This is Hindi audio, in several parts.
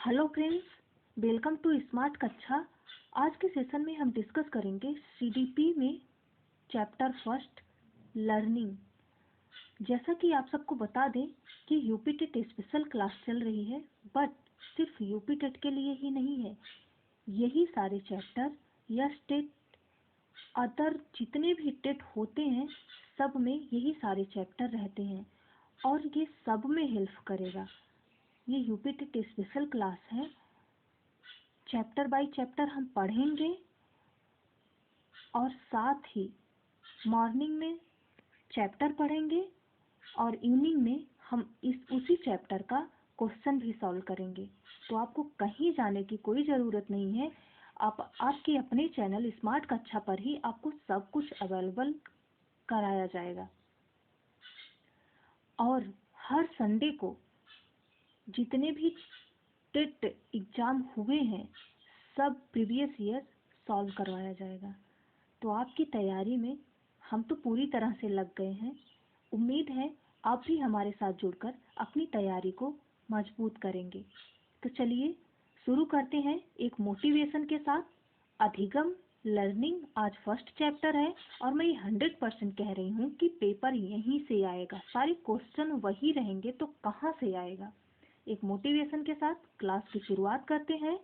Hello friends, welcome to smart Kaksha. आज के सेशन में हम डिस्कस करेंगे सीडीपी में चैप्टर फर्स्ट लर्निंग। जैसा कि आप सबको बता दें कि यूपी टेट स्पेशल क्लास चल रही है, बट सिर्फ यूपी टेट के लिए ही नहीं है। यही सारे चैप्टर या टेट अदर जितने भी टेट होते हैं सब में यही सारे चैप्टर रहते हैं और ये सब में हेल्प करेगा। ये यूपी टेट स्पेशल क्लास है। चैप्टर बाय चैप्टर हम पढ़ेंगे और साथ ही मॉर्निंग में चैप्टर पढ़ेंगे और इवनिंग में हम उसी चैप्टर का क्वेश्चन भी सॉल्व करेंगे। तो आपको कहीं जाने की कोई ज़रूरत नहीं है। आपके अपने चैनल स्मार्ट कक्षा पर ही आपको सब कुछ अवेलेबल कराया जाएगा। और हर संडे को जितने भी टेट एग्ज़ाम हुए हैं सब प्रीवियस ईयर सॉल्व करवाया जाएगा। तो आपकी तैयारी में हम तो पूरी तरह से लग गए हैं। उम्मीद है आप भी हमारे साथ जुड़कर अपनी तैयारी को मजबूत करेंगे। तो चलिए शुरू करते हैं एक मोटिवेशन के साथ। अधिगम लर्निंग आज फर्स्ट चैप्टर है और मैं ये 100% कह रही हूँ कि पेपर यहीं से आएगा। सारे क्वेश्चन वही रहेंगे तो कहाँ से आएगा। एक मोटिवेशन के साथ क्लास की शुरुआत करते हैं।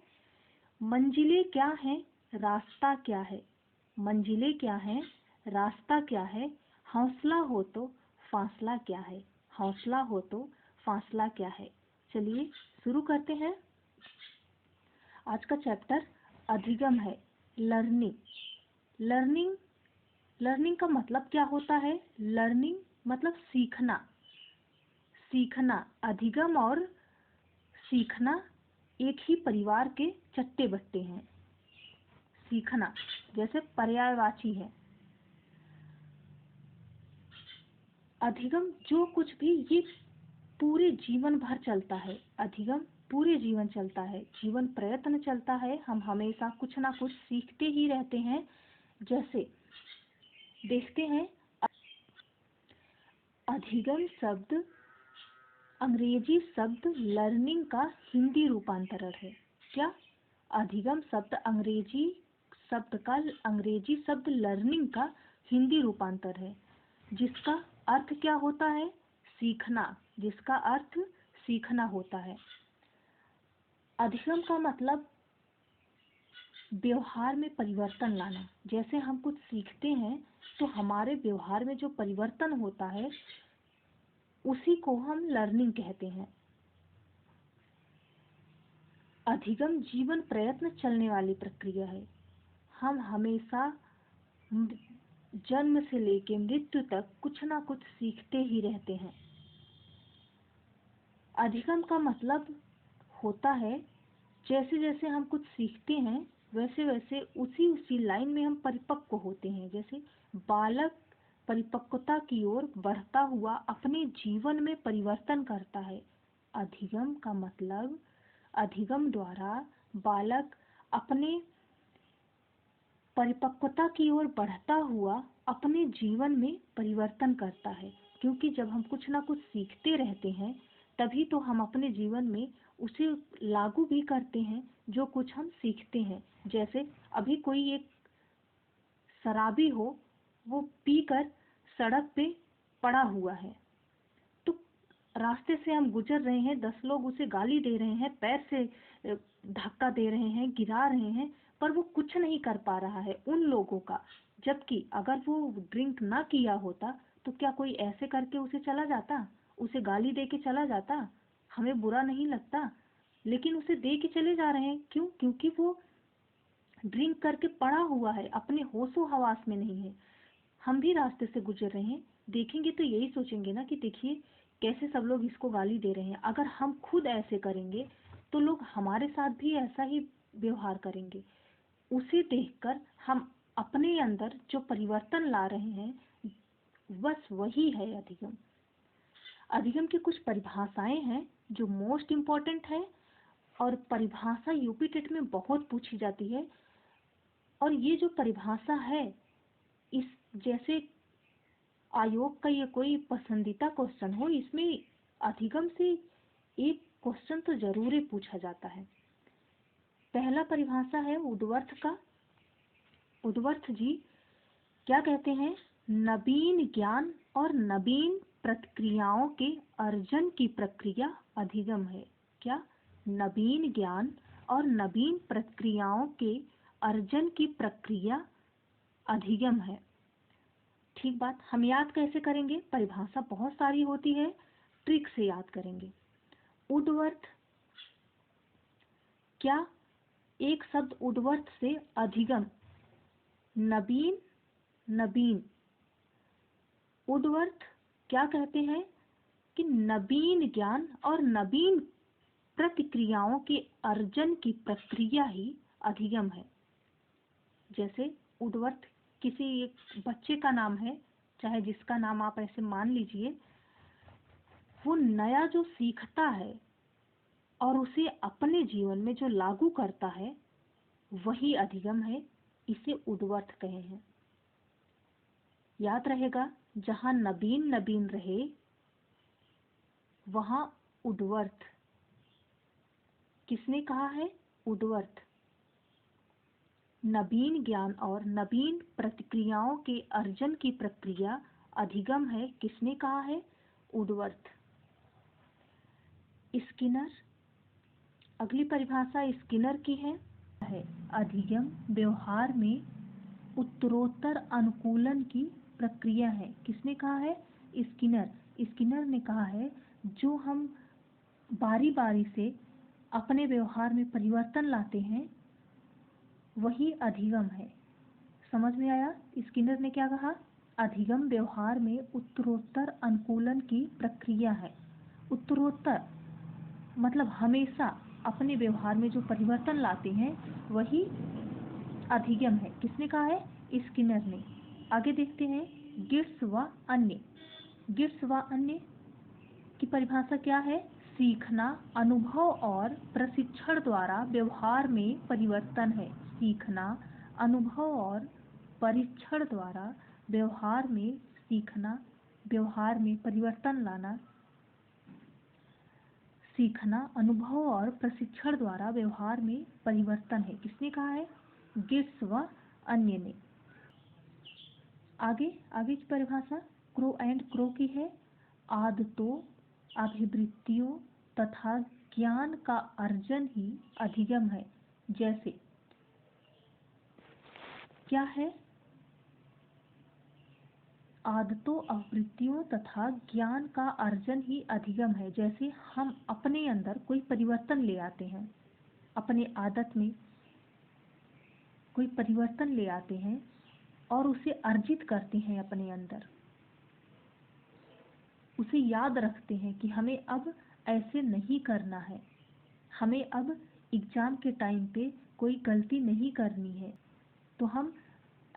मंजिलें क्या हैं, रास्ता क्या है। मंजिलें क्या हैं, रास्ता क्या है। हौसला हो तो फासला क्या है। हौसला हो तो फासला क्या है। चलिए शुरू करते हैं। आज का चैप्टर अधिगम है। लर्निंग लर्निंग का मतलब क्या होता है। लर्निंग मतलब सीखना। अधिगम और सीखना एक ही परिवार के चट्टे बट्टे हैं। सीखना जैसे पर्यायवाची है। अधिगम जो कुछ भी ये पूरे जीवन भर चलता है। अधिगम पूरे जीवन चलता है, जीवन प्रयत्न चलता है। हम हमेशा कुछ ना कुछ सीखते ही रहते हैं। जैसे देखते हैं, अधिगम शब्द अंग्रेजी शब्द लर्निंग का हिंदी रूपांतरण है। क्या? अधिगम शब्द अंग्रेजी शब्द लर्निंग का हिंदी रूपांतर है, जिसका अर्थ क्या होता है? सीखना। जिसका अर्थ सीखना होता है। अधिगम का मतलब व्यवहार में परिवर्तन लाना। जैसे हम कुछ सीखते हैं तो हमारे व्यवहार में जो परिवर्तन होता है उसी को हम लर्निंग कहते हैं। अधिगम जीवन प्रयत्न चलने वाली प्रक्रिया है। हम हमेशा जन्म से लेकर मृत्यु तक कुछ ना कुछ सीखते ही रहते हैं। अधिगम का मतलब होता है जैसे जैसे हम कुछ सीखते हैं वैसे वैसे उसी लाइन में हम परिपक्व होते हैं। जैसे बालक परिपक्वता की ओर बढ़ता हुआ अपने जीवन में परिवर्तन करता है। अधिगम का मतलब अधिगम द्वारा बालक अपने परिपक्वता की ओर बढ़ता हुआ अपने जीवन में परिवर्तन करता है। क्योंकि जब हम कुछ ना कुछ सीखते रहते हैं तभी तो हम अपने जीवन में उसे लागू भी करते हैं जो कुछ हम सीखते हैं। जैसे अभी कोई एक शराबी हो, वो पीकर सड़क पे पड़ा हुआ है, तो रास्ते से हम गुजर रहे हैं, 10 लोग उसे गाली दे रहे हैं, पैर से धक्का दे रहे हैं, गिरा रहे हैं, पर वो कुछ नहीं कर पा रहा है उन लोगों का। जबकि अगर वो ड्रिंक ना किया होता तो क्या कोई ऐसे करके उसे चला जाता, उसे गाली दे के चला जाता? हमें बुरा नहीं लगता, लेकिन उसे दे के चले जा रहे हैं। क्यों? क्योंकि वो ड्रिंक करके पड़ा हुआ है, अपने होशो हवास में नहीं है। हम भी रास्ते से गुजर रहे हैं, देखेंगे तो यही सोचेंगे ना कि देखिए कैसे सब लोग इसको गाली दे रहे हैं। अगर हम खुद ऐसे करेंगे तो लोग हमारे साथ भी ऐसा ही व्यवहार करेंगे। उसे देखकर हम अपने अंदर जो परिवर्तन ला रहे हैं बस वही है अधिगम। अधिगम की कुछ परिभाषाएं हैं जो मोस्ट इम्पोर्टेंट है और परिभाषा यूपी टेट में बहुत पूछी जाती है। और ये जो परिभाषा है, इस जैसे आयोग का ये कोई पसंदीदा क्वेश्चन हो, इसमें अधिगम से एक क्वेश्चन तो जरूर ही पूछा जाता है। पहला परिभाषा है उद्वर्थ का। उद्वर्थ जी क्या कहते हैं? नवीन ज्ञान और नवीन प्रतिक्रियाओं के अर्जन की प्रक्रिया अधिगम है। क्या? नवीन ज्ञान और नवीन प्रतिक्रियाओं के अर्जन की प्रक्रिया अधिगम है। ठीक बात। हम याद कैसे करेंगे? परिभाषा बहुत सारी होती है, ट्रिक से याद करेंगे। उद्वर्थ, क्या? एक शब्द उद्वर्थ से अधिगम, नवीन, नवीन। उद्वर्थ क्या कहते हैं कि नवीन ज्ञान और नवीन प्रतिक्रियाओं के अर्जन की प्रक्रिया ही अधिगम है। जैसे उद्वर्थ किसी एक बच्चे का नाम है, चाहे जिसका नाम आप ऐसे मान लीजिए, वो नया जो सीखता है और उसे अपने जीवन में जो लागू करता है वही अधिगम है, इसे उद्वर्थ कहे हैं। याद रहेगा, जहाँ नवीन नवीन रहे वहाँ उद्वर्थ। किसने कहा है? उद्वर्थ। नवीन ज्ञान और नवीन प्रतिक्रियाओं के अर्जन की प्रक्रिया अधिगम है, किसने कहा है? उद्वर्थ। स्किनर, अगली परिभाषा स्किनर की है अधिगम व्यवहार में उत्तरोत्तर अनुकूलन की प्रक्रिया है। किसने कहा है? स्किनर। स्किनर ने कहा है जो हम बारी बारी से अपने व्यवहार में परिवर्तन लाते हैं वही अधिगम है। समझ में आया? स्किनर ने क्या कहा? अधिगम व्यवहार में उत्तरोत्तर अनुकूलन की प्रक्रिया है। उत्तरोत्तर मतलब हमेशा अपने व्यवहार में जो परिवर्तन लाते हैं वही अधिगम है। किसने कहा है? स्किनर ने। आगे देखते हैं गिब्स व अन्य। गिब्स व अन्य की परिभाषा क्या है? सीखना अनुभव और प्रशिक्षण द्वारा व्यवहार में परिवर्तन है। सीखना अनुभव और परीक्षण द्वारा व्यवहार में सीखना, व्यवहार में परिवर्तन लाना। सीखना अनुभव और प्रशिक्षण द्वारा व्यवहार में परिवर्तन है। किसने कहा है? गिब्स व अन्य ने। आगे की परिभाषा क्रो एंड क्रो की है। आदतों, अभिवृत्तियों तथा ज्ञान का अर्जन ही अधिगम है। जैसे क्या है? आदतों, अभिवृत्तियों तथा ज्ञान का अर्जन ही अधिगम है। जैसे हम अपने अंदर कोई परिवर्तन ले आते हैं, अपने आदत में कोई परिवर्तन ले आते हैं और उसे अर्जित करते हैं अपने अंदर, उसे याद रखते हैं कि हमें अब ऐसे नहीं करना है, हमें अब एग्जाम के टाइम पे कोई गलती नहीं करनी है। तो हम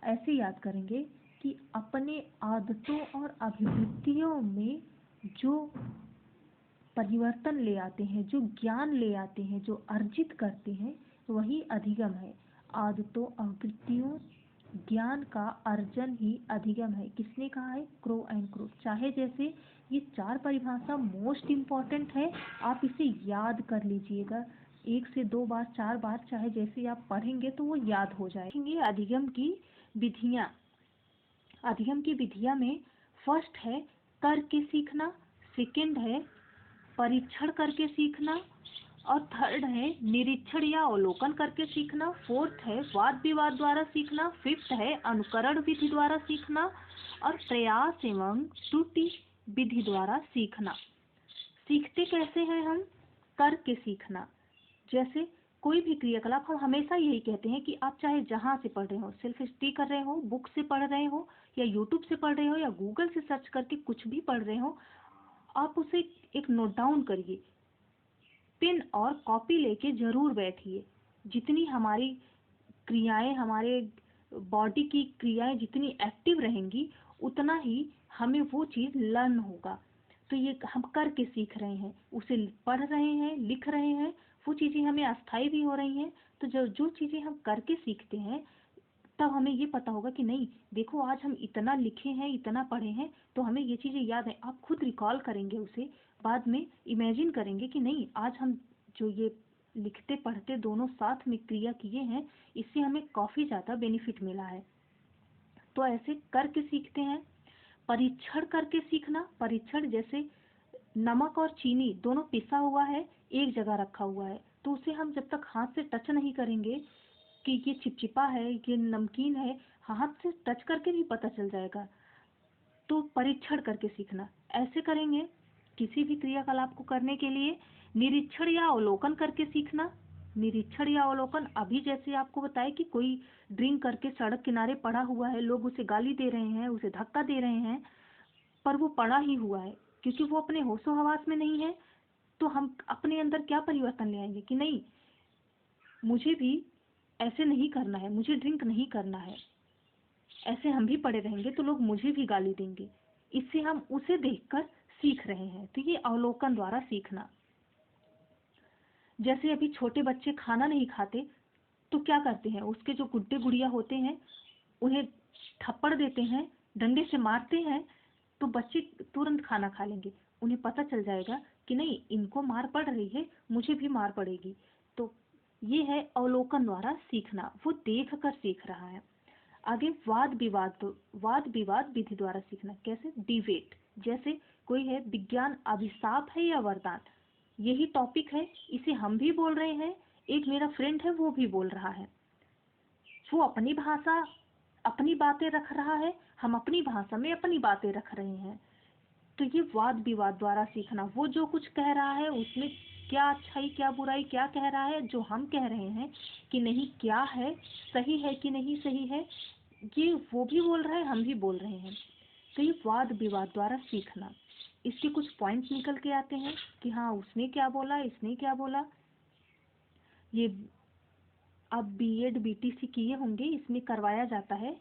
ऐसे याद करेंगे कि अपने आदतों और अभिवृत्तियों में जो परिवर्तन ले आते हैं, जो ज्ञान ले आते हैं, जो अर्जित करते हैं वही अधिगम है। आदतों, अभिवृत्तियों, ज्ञान का अर्जन ही अधिगम है। किसने कहा है? Crow and crow. चाहे जैसे ये चार परिभाषा मोस्ट इम्पॉर्टेंट है, आप इसे याद कर लीजिएगा 1 से 2 बार 4 बार, चाहे जैसे आप पढ़ेंगे तो वो याद हो जाएंगे। अधिगम की विधियाँ। अधिगम की विधियाँ में फर्स्ट है करके सीखना, सेकंड है परीक्षण करके सीखना, और थर्ड है निरीक्षण या अवलोकन करके सीखना, फोर्थ है वाद विवाद द्वारा सीखना, फिफ्थ है अनुकरण विधि द्वारा सीखना, और प्रयास एवं त्रुटि विधि द्वारा सीखना। सीखते कैसे हैं हम? करके सीखना। जैसे कोई भी क्रियाकलाप, हम हमेशा यही कहते हैं कि आप चाहे जहाँ से पढ़ रहे हो, सेल्फ स्टडी कर रहे हो, बुक से पढ़ रहे हो, या यूट्यूब से पढ़ रहे हो, या गूगल से सर्च करके कुछ भी पढ़ रहे हो, आप उसे एक नोट डाउन करिए, पेन और कॉपी लेके जरूर बैठिए। जितनी हमारी क्रियाएं, हमारे बॉडी की क्रियाएं जितनी एक्टिव रहेंगी उतना ही हमें वो चीज़ लर्न होगा। तो ये हम करके सीख रहे हैं, उसे पढ़ रहे हैं, लिख रहे हैं, वो चीज़ें हमें अस्थायी भी हो रही हैं। तो जो चीज़ें हम करके सीखते हैं तब हमें ये पता होगा कि नहीं, देखो आज हम इतना लिखे हैं, इतना पढ़े हैं, तो हमें ये चीज़ें याद है। आप खुद रिकॉल करेंगे उसे, बाद में इमेजिन करेंगे कि नहीं, आज हम जो ये लिखते पढ़ते दोनों साथ में क्रिया किए हैं, इससे हमें काफ़ी ज़्यादा बेनिफिट मिला है। तो ऐसे करके सीखते हैं। परीक्षण करके सीखना, परीक्षण जैसे नमक और चीनी दोनों पिसा हुआ है, एक जगह रखा हुआ है, तो उसे हम जब तक हाथ से टच नहीं करेंगे कि ये चिपचिपा है, ये नमकीन है, हाथ से टच करके भी पता चल जाएगा। तो परीक्षण करके सीखना, ऐसे करेंगे। किसी भी क्रियाकलाप को करने के लिए निरीक्षण या अवलोकन करके सीखना। निरीक्षण या अवलोकन, अभी जैसे आपको बताया कि कोई ड्रिंक करके सड़क किनारे पड़ा हुआ है, लोग उसे गाली दे रहे हैं, उसे धक्का दे रहे हैं, पर वो पड़ा ही हुआ है क्योंकि वो अपने होशो हवास में नहीं है। तो हम अपने अंदर क्या परिवर्तन ले आएंगे कि नहीं, मुझे भी ऐसे नहीं करना है, मुझे ड्रिंक नहीं करना है। ऐसे हम भी पड़े रहेंगे तो लोग मुझे भी गाली देंगे। इससे हम उसे देखकर सीख रहे हैं। तो ये अवलोकन द्वारा सीखना। जैसे अभी छोटे बच्चे खाना नहीं खाते तो क्या करते हैं, उसके जो गुड्डे गुड़िया होते हैं उन्हें थप्पड़ देते हैं, डंडे से मारते हैं, तो बच्चे तुरंत खाना खा लेंगे। उन्हें पता चल जाएगा कि नहीं, इनको मार पड़ रही है, मुझे भी मार पड़ेगी। तो ये है अवलोकन द्वारा सीखना, वो देख कर सीख रहा है। आगे वाद विवाद विधि द्वारा सीखना। कैसे? डिबेट। जैसे कोई है, विज्ञान अभिशाप है या वरदान, यही टॉपिक है, इसे हम भी बोल रहे हैं, एक मेरा फ्रेंड है वो भी बोल रहा है। वो अपनी भाषा अपनी बातें रख रहा है, हम अपनी भाषा में अपनी बातें रख रहे हैं। तो ये वाद विवाद द्वारा सीखना, वो जो कुछ कह रहा है उसमें क्या अच्छाई क्या बुराई क्या कह रहा है, जो हम कह रहे हैं कि नहीं क्या है, सही है कि नहीं सही है, ये वो भी बोल रहा है, हम भी बोल रहे हैं। तो ये वाद विवाद द्वारा सीखना। इसके कुछ पॉइंट्स निकल के आते हैं कि हाँ, उसने क्या बोला, इसने क्या बोला। ये आप बीएड बीटीसी किए होंगे, इसमें करवाया जाता है।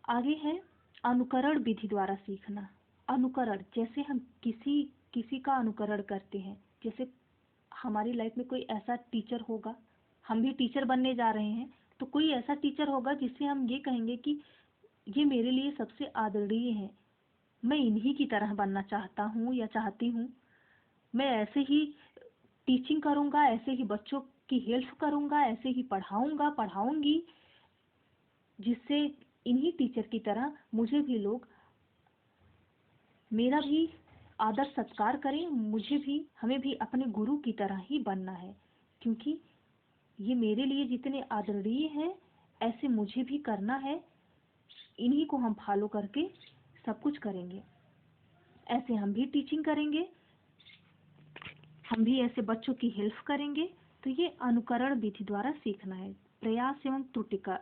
आगे है अनुकरण विधि द्वारा सीखना। अनुकरण, जैसे हम किसी किसी का अनुकरण करते हैं। जैसे हमारी लाइफ में कोई ऐसा टीचर होगा, हम भी टीचर बनने जा रहे हैं, तो कोई ऐसा टीचर होगा जिससे हम ये कहेंगे कि ये मेरे लिए सबसे आदरणीय है, मैं इन्हीं की तरह बनना चाहता हूँ या चाहती हूँ। मैं ऐसे ही टीचिंग करूँगा, ऐसे ही बच्चों की हेल्प करूँगा, ऐसे ही पढ़ाऊँगा पढ़ाऊँगी, जिससे इन्हीं टीचर की तरह मुझे भी लोग, मेरा भी आदर सत्कार करें, मुझे भी, हमें भी अपने गुरु की तरह ही बनना है, क्योंकि ये मेरे लिए जितने आदरणीय हैं ऐसे मुझे भी करना है। इन्हीं को हम फॉलो करके सब कुछ करेंगे। ऐसे हम भी टीचिंग करेंगे, हम भी ऐसे बच्चों की हेल्प करेंगे। तो ये अनुकरण विधि द्वारा सीखना है। प्रयास एवं त्रुटि का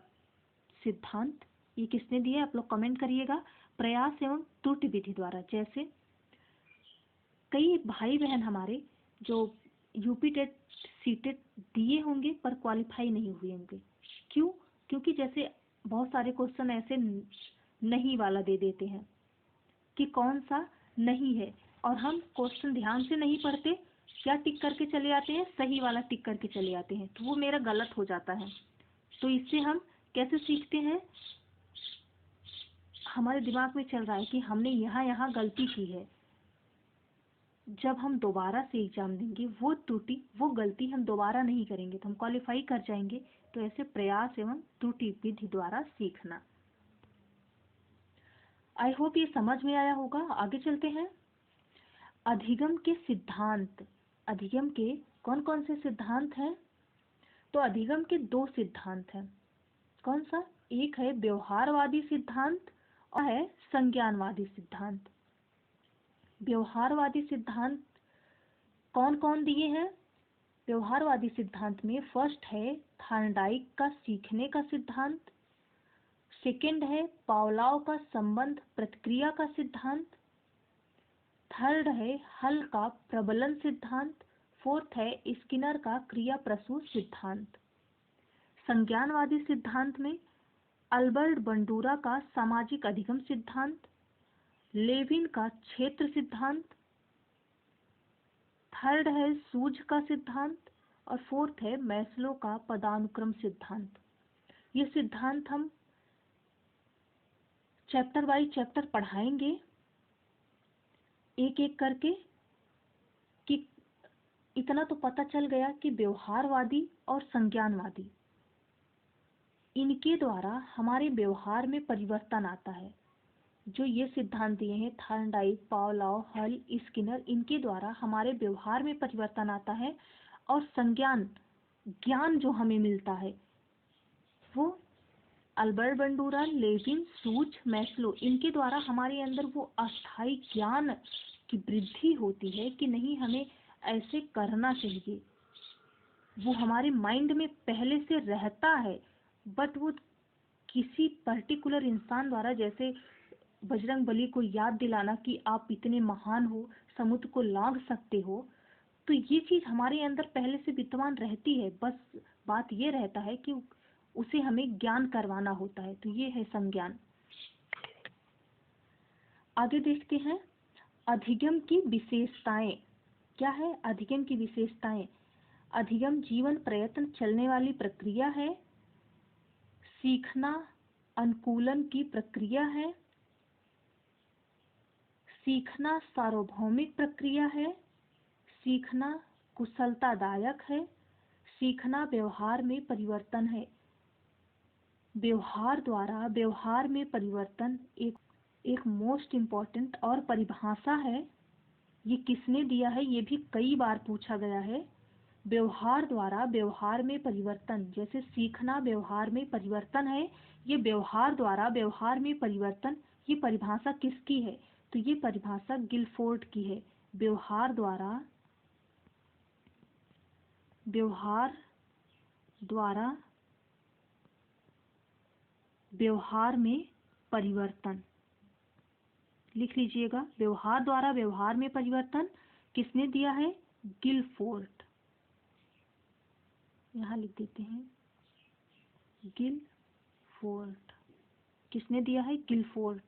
सिद्धांत, ये किसने दिया है आप लोग कमेंट करिएगा। प्रयास एवं त्रुटि विधि द्वारा, जैसे कई भाई बहन हमारे जो यूपी टेट सीटेट दिए होंगे पर क्वालिफाई नहीं हुए होंगे। क्यों? क्योंकि जैसे बहुत सारे क्वेश्चन ऐसे नहीं वाला दे देते हैं कि कौन सा नहीं है, और हम क्वेश्चन ध्यान से नहीं पढ़ते, क्या टिक करके चले आते हैं, सही वाला टिक करके चले आते हैं, तो वो मेरा गलत हो जाता है। तो इससे हम कैसे सीखते हैं, हमारे दिमाग में चल रहा है कि हमने यहाँ यहाँ गलती की है, जब हम दोबारा से एग्जाम देंगे वो त्रुटि वो गलती हम दोबारा नहीं करेंगे, तो हम क्वालिफाई कर जाएंगे। तो ऐसे प्रयास एवं त्रुटि विधि द्वारा सीखना। आई होप ये समझ में आया होगा। आगे चलते हैं। अधिगम के सिद्धांत। अधिगम के कौन कौन से सिद्धांत हैं? तो अधिगम के दो सिद्धांत हैं। कौन सा? एक है व्यवहारवादी सिद्धांत और है संज्ञानवादी सिद्धांत। व्यवहारवादी सिद्धांत कौन कौन दिए हैं? व्यवहारवादी सिद्धांत में फर्स्ट है थार्नडाइक का सीखने का सिद्धांत, सेकंड है पावलोव का संबंध प्रतिक्रिया का सिद्धांत, थर्ड है हल का प्रबलन सिद्धांत, फोर्थ है स्किनर का क्रिया प्रसूत सिद्धांत। संज्ञानवादी सिद्धांत में अल्बर्ट बंडूरा का सामाजिक अधिगम सिद्धांत, लेविन का क्षेत्र सिद्धांत, थर्ड है सूझ का सिद्धांत और फोर्थ है मैस्लो का पदानुक्रम सिद्धांत। ये सिद्धांत हम चैप्टर बाय चैप्टर पढ़ाएंगे। एक एक करके कि इतना तो पता चल गया कि व्यवहारवादी और संज्ञानवादी, इनके द्वारा हमारे व्यवहार में परिवर्तन आता है। जो ये सिद्धांत दिए हैं थॉर्नडाइक, पावलोव, हल, स्किनर, इनके द्वारा हमारे व्यवहार में परिवर्तन आता है। और संज्ञान ज्ञान जो हमें मिलता है वो अल्बर्ट बंडूरा, लेविन, सूच, मैस्लो, इनके द्वारा हमारे अंदर वो अस्थायी ज्ञान की वृद्धि होती है कि नहीं हमें ऐसे करना चाहिए। वो हमारे माइंड में पहले से रहता है, बट वो किसी पर्टिकुलर इंसान द्वारा, जैसे बजरंगबली को याद दिलाना कि आप इतने महान हो, समुद्र को लांघ सकते हो, तो ये चीज हमारे अंदर पहले से विद्यमान रहती है। बस बात ये रहता है कि उसे हमें ज्ञान करवाना होता है। तो ये है संज्ञान। आगे देखते हैं अधिगम की विशेषताएं। क्या है अधिगम की विशेषताएं? अधिगम जीवन प्रयत्न चलने वाली प्रक्रिया है, सीखना अनुकूलन की प्रक्रिया है, सीखना सार्वभौमिक प्रक्रिया है, सीखना कुशलतादायक है, सीखना व्यवहार में परिवर्तन है। व्यवहार द्वारा व्यवहार में परिवर्तन एक मोस्ट इम्पॉर्टेंट और परिभाषा है। ये किसने दिया है ये भी कई बार पूछा गया है। व्यवहार द्वारा व्यवहार में परिवर्तन, जैसे सीखना व्यवहार में परिवर्तन है, ये व्यवहार द्वारा व्यवहार में परिवर्तन, ये परिभाषा किसकी है? तो ये परिभाषा गिलफोर्ड की है। व्यवहार द्वारा व्यवहार में परिवर्तन, लिख लीजिएगा। व्यवहार द्वारा व्यवहार में परिवर्तन किसने दिया है? गिलफोर्ड। यहाँ लिख देते हैं गिलफोर्ड। किसने दिया है? गिलफोर्ड।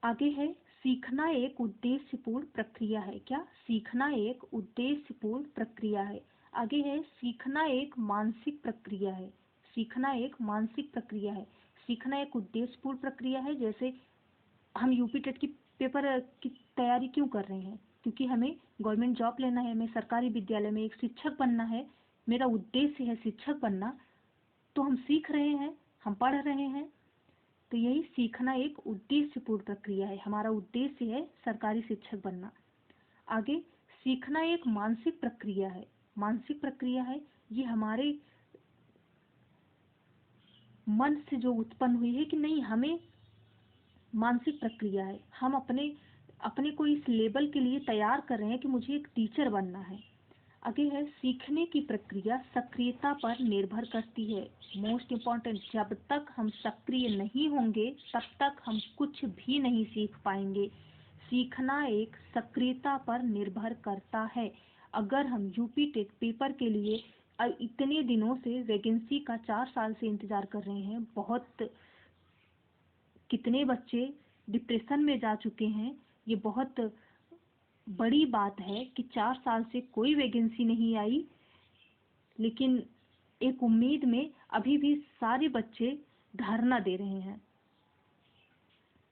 आगे है सीखना एक उद्देश्यपूर्ण प्रक्रिया है। क्या? सीखना एक उद्देश्यपूर्ण प्रक्रिया है। आगे है सीखना एक मानसिक प्रक्रिया है। सीखना एक मानसिक प्रक्रिया है। सीखना एक उद्देश्यपूर्ण प्रक्रिया है। जैसे हम यूपी टेट की पेपर की तैयारी क्यों कर रहे हैं? क्योंकि हमें गवर्नमेंट जॉब लेना है, हमें सरकारी विद्यालय में एक शिक्षक बनना है, मेरा उद्देश्य है शिक्षक बनना। तो हम सीख रहे हैं, हम पढ़ रहे हैं। तो यही सीखना एक उद्देश्यपूर्ण प्रक्रिया है। हमारा उद्देश्य है सरकारी शिक्षक बनना। आगे सीखना एक मानसिक प्रक्रिया है। मानसिक प्रक्रिया है, ये हमारे मन से जो उत्पन्न हुई है कि नहीं, हमें मानसिक प्रक्रिया है, हम अपने को इस लेवल के लिए तैयार कर रहे हैं कि मुझे एक टीचर बनना है। आगे है सीखने की प्रक्रिया सक्रियता पर निर्भर करती है। मोस्ट इम्पॉर्टेंट, जब तक हम सक्रिय नहीं होंगे तब तक हम कुछ भी नहीं सीख पाएंगे। सीखना एक सक्रियता पर निर्भर करता है। अगर हम यूपी टेट पेपर के लिए इतने दिनों से वैकेंसी का 4 साल से इंतजार कर रहे हैं, बहुत कितने बच्चे डिप्रेशन में जा चुके हैं, ये बहुत बड़ी बात है कि 4 साल से कोई वैकेंसी नहीं आई, लेकिन एक उम्मीद में अभी भी सारे बच्चे धरना दे रहे हैं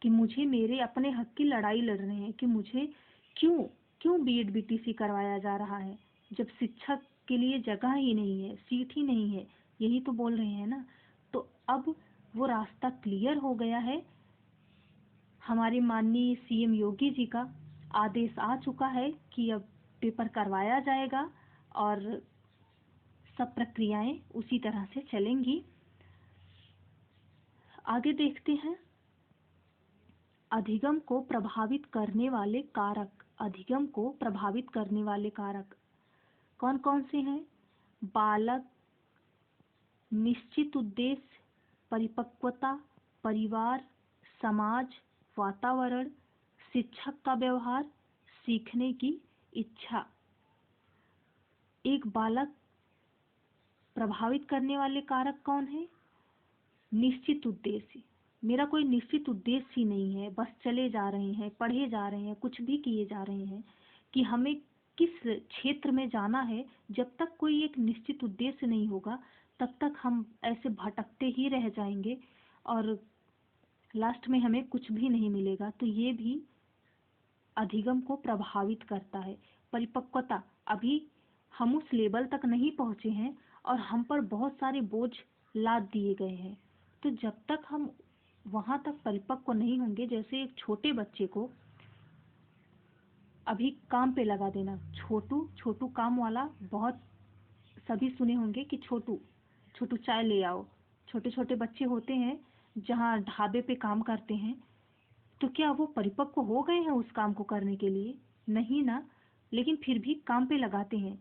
कि मुझे मेरे अपने हक की लड़ाई लड़ रहे हैं कि मुझे क्यों बीएड बीटीसी करवाया जा रहा है जब शिक्षक के लिए जगह ही नहीं है, सीट ही नहीं है। यही तो बोल रहे हैं ना। तो अब वो रास्ता क्लियर हो गया है। हमारे माननीय सीएम योगी जी का आदेश आ चुका है कि अब पेपर करवाया जाएगा और सब प्रक्रियाएं उसी तरह से चलेंगी। आगे देखते हैं अधिगम को प्रभावित करने वाले कारक। अधिगम को प्रभावित करने वाले कारक कौन कौन से हैं? बालक, निश्चित उद्देश्य, परिपक्वता, परिवार, समाज, वातावरण, शिक्षक का व्यवहार, सीखने की इच्छा। एक बालक प्रभावित करने वाले कारक कौन है? निश्चित उद्देश्य। मेरा कोई निश्चित उद्देश्य ही नहीं है, बस चले जा रहे हैं, पढ़े जा रहे हैं, कुछ भी किए जा रहे हैं कि हमें किस क्षेत्र में जाना है। जब तक कोई एक निश्चित उद्देश्य नहीं होगा तब तक हम ऐसे भटकते ही रह जाएंगे और लास्ट में हमें कुछ भी नहीं मिलेगा। तो ये भी अधिगम को प्रभावित करता है। परिपक्वता, अभी हम उस लेवल तक नहीं पहुँचे हैं और हम पर बहुत सारे बोझ लाद दिए गए हैं। तो जब तक हम वहाँ तक परिपक्व नहीं होंगे, जैसे एक छोटे बच्चे को अभी काम पे लगा देना, छोटू छोटू काम वाला, बहुत सभी सुने होंगे कि छोटू छोटू चाय ले आओ। छोटे छोटे बच्चे होते हैं जहाँ ढाबे पे काम करते हैं, तो क्या वो परिपक्व हो गए हैं उस काम को करने के लिए? नहीं ना, लेकिन फिर भी काम पे लगाते हैं।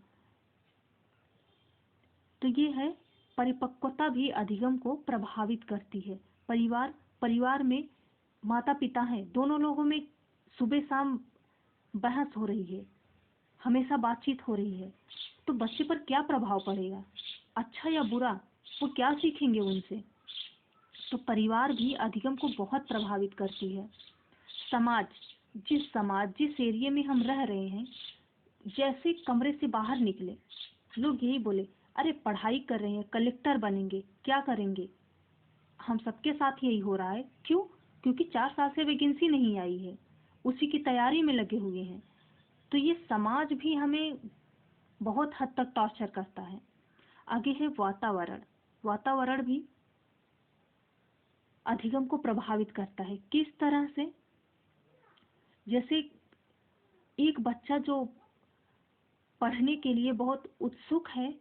तो ये है, परिपक्वता भी अधिगम को प्रभावित करती है। परिवार परिवार में माता पिता हैं, दोनों लोगों में सुबह शाम बहस हो रही है, हमेशा बातचीत हो रही है, तो बच्चे पर क्या प्रभाव पड़ेगा, अच्छा या बुरा? वो क्या सीखेंगे उनसे? तो परिवार भी अधिगम को बहुत प्रभावित करती है। समाज, जिस एरिया में हम रह रहे हैं, जैसे कमरे से बाहर निकले लोग यही बोले, अरे पढ़ाई कर रहे हैं, कलेक्टर बनेंगे, क्या करेंगे? हम सबके साथ यही हो रहा है। क्यों? क्योंकि 4 साल से वैकेंसी नहीं आई है, उसी की तैयारी में लगे हुए हैं। तो ये समाज भी हमें बहुत हद तक टॉर्चर करता है। आगे है वातावरण। वातावरण भी अधिगम को प्रभावित करता है। किस तरह से? जैसे एक बच्चा जो पढ़ने के लिए बहुत उत्सुक है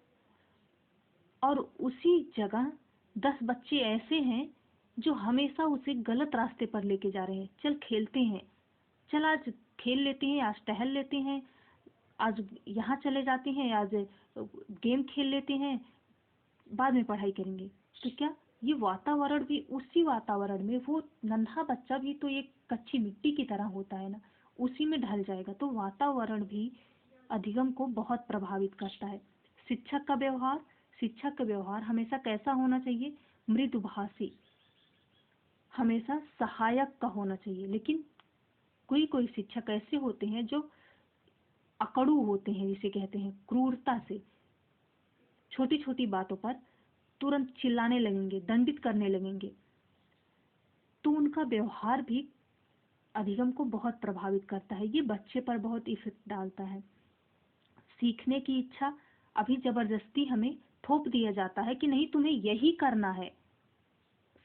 और उसी जगह 10 बच्चे ऐसे हैं जो हमेशा उसे गलत रास्ते पर लेके जा रहे हैं। चल खेलते हैं, चल आज खेल लेते हैं, आज टहल लेते हैं, आज यहाँ चले जाते हैं, आज गेम खेल लेते हैं, बाद में पढ़ाई करेंगे। तो क्या ये वातावरण भी, उसी वातावरण में वो नन्हा बच्चा भी तो एक कच्ची मिट्टी की तरह होता है ना, उसी में ढल जाएगा। तो वातावरण भी अधिगम को बहुत प्रभावित करता है। शिक्षक का व्यवहार, शिक्षक का व्यवहार हमेशा कैसा होना चाहिए? मृदुभाषी, हमेशा सहायक का होना चाहिए। लेकिन कोई कोई शिक्षक ऐसे होते हैं जो अकड़ू होते हैं, जिसे कहते हैं क्रूरता से, छोटी छोटी बातों पर तुरंत चिल्लाने लगेंगे, दंडित करने लगेंगे। तो उनका व्यवहार भी अधिगम को बहुत प्रभावित करता है। ये बच्चे पर बहुत इफेक्ट डालता है। सीखने की इच्छा, अभी जबरदस्ती हमें थोप दिया जाता है कि नहीं तुम्हें यही करना है।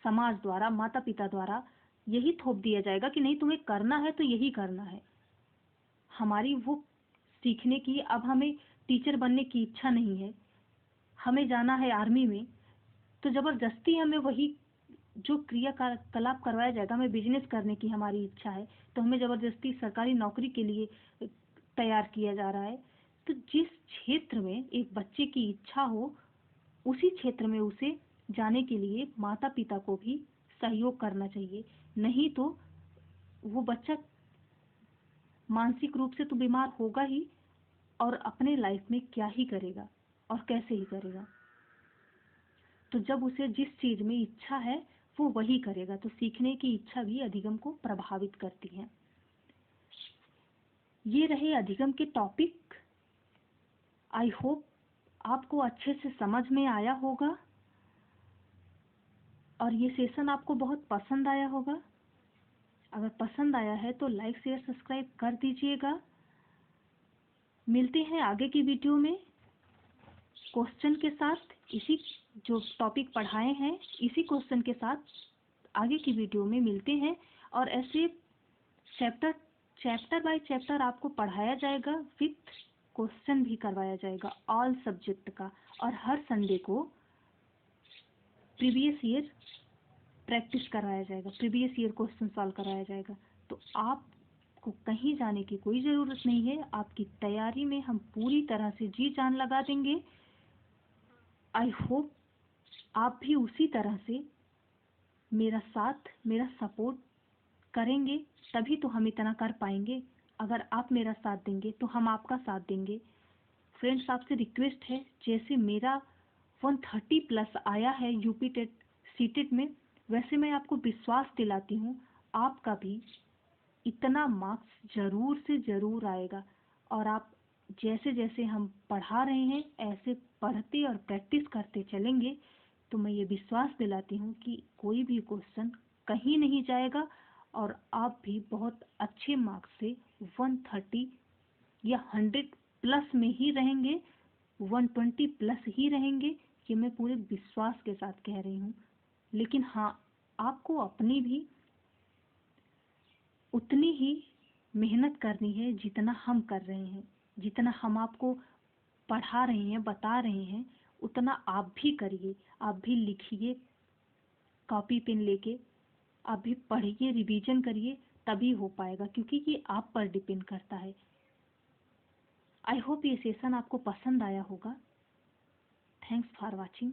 समाज द्वारा, माता पिता द्वारा यही थोप दिया जाएगा कि नहीं तुम्हें करना है तो यही करना है। हमारी वो सीखने की, अब हमें टीचर बनने की इच्छा नहीं है, हमें जाना है आर्मी में, तो जबरदस्ती हमें वही जो क्रियाकलाप करवाया जाएगा। हमें बिजनेस करने की हमारी इच्छा है तो हमें जबरदस्ती सरकारी नौकरी के लिए तैयार किया जा रहा है। तो जिस क्षेत्र में एक बच्चे की इच्छा हो, उसी क्षेत्र में उसे जाने के लिए माता पिता को भी सहयोग करना चाहिए। नहीं तो वो बच्चा मानसिक रूप से तो बीमार होगा ही, और अपने लाइफ में क्या ही करेगा और कैसे ही करेगा। तो जब उसे जिस चीज में इच्छा है वो वही करेगा। तो सीखने की इच्छा भी अधिगम को प्रभावित करती है। ये रहे अधिगम के टॉपिक। आई होप आपको अच्छे से समझ में आया होगा और ये सेशन आपको बहुत पसंद आया होगा। अगर पसंद आया है तो लाइक शेयर सब्सक्राइब कर दीजिएगा। मिलते हैं आगे की वीडियो में क्वेश्चन के साथ। इसी जो टॉपिक पढ़ाए हैं इसी क्वेश्चन के साथ आगे की वीडियो में मिलते हैं। और ऐसे चैप्टर बाय चैप्टर आपको पढ़ाया जाएगा, विथ क्वेश्चन भी करवाया जाएगा ऑल सब्जेक्ट का। और हर संडे को प्रीवियस ईयर प्रैक्टिस कराया जाएगा, प्रीवियस ईयर क्वेश्चन सॉल्व कराया जाएगा। तो आपको कहीं जाने की कोई ज़रूरत नहीं है, आपकी तैयारी में हम पूरी तरह से जी जान लगा देंगे। आई होप आप भी उसी तरह से मेरा साथ, मेरा सपोर्ट करेंगे, तभी तो हम इतना कर पाएंगे। अगर आप मेरा साथ देंगे तो हम आपका साथ देंगे। फ्रेंड्स, आपसे रिक्वेस्ट है, जैसे मेरा 130 प्लस आया है यूपी टेट सीटेट में, वैसे मैं आपको विश्वास दिलाती हूँ आपका भी इतना मार्क्स ज़रूर से ज़रूर आएगा। और आप जैसे जैसे हम पढ़ा रहे हैं ऐसे पढ़ते और प्रैक्टिस करते चलेंगे तो मैं ये विश्वास दिलाती हूँ कि कोई भी क्वेश्चन कहीं नहीं जाएगा और आप भी बहुत अच्छे मार्क्स से 130 या 100 प्लस में ही रहेंगे, 120 प्लस ही रहेंगे, ये मैं पूरे विश्वास के साथ कह रही हूँ। लेकिन हाँ, आपको अपनी भी उतनी ही मेहनत करनी है जितना हम कर रहे हैं। जितना हम आपको पढ़ा रहे हैं, बता रहे हैं, उतना आप भी करिए। आप भी लिखिए कॉपी पेन लेके, आप भी पढ़िए, रिवीजन करिए, तभी हो पाएगा, क्योंकि ये आप पर डिपेंड करता है। आई होप ये सेशन आपको पसंद आया होगा। Thanks for watching.